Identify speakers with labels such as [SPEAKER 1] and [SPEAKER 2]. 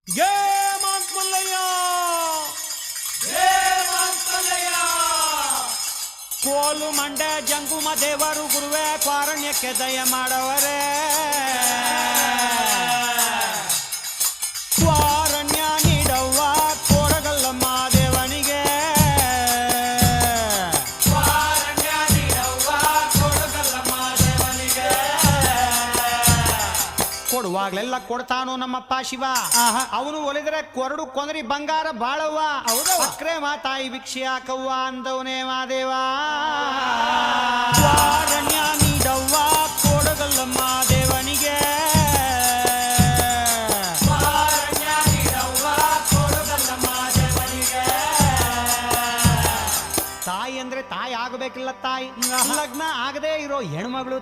[SPEAKER 1] ಜೈ ಮಾಂತ್ಮಲ್ಲಯ್ಯ, ಕೋಲು ಮಂಡೆ ಜಂಗುಮ ದೇವರು ಗುರುವೇ ಕಾರಣ್ಯಕ್ಕೆ ದಯ ಮಾಡವರೇ. ಕಾರಣ್ಯ ನೀಡವ್ವ ಕೋಡಗಲ್ಲಮ್ಮ ದೇವನಿಗೆ, ಕಾರಣ್ಯ ನೀಡವ್ವ ಕೋಡಗಲ್ಲಮ್ಮ ದೇವನಿಗೆ. ಕೊಡುವಾಗ್ಲೆಲ್ಲ ಕೊಡ್ತಾನು ನಮ್ಮಪ್ಪ ಶಿವ, ಅವನು ಒಲಿದ್ರೆ ಕೊರಡು ಕೊಂದ್ರಿ ಬಂಗಾರ ಬಾಳವ್ವ. ಅಕ್ರೆ ಮಾತಾಯಿ ಭಿಕ್ಷೆ ಹಾಕವ್ವ ಅಂದವನೇ ಮಾದೇವ. ಕಾರಣ್ಯ ನೀಡವ್ವ ಕೋಡಗಲ್ಲಮ್ಮ ದೇವನಿಗೆ, ಕಾರಣ್ಯ ನೀಡವ್ವ ಕೋಡಗಲ್ಲಮ್ಮ ದೇವನಿಗೆ. ತಾಯಿ ಅಂದ್ರೆ ತಾಯಿ ಆಗಬೇಕಿಲ್ಲ ತಾಯಿ, ಲಗ್ನ ಆಗದೆ ಇರೋ ಹೆಣ್ಮಗಳು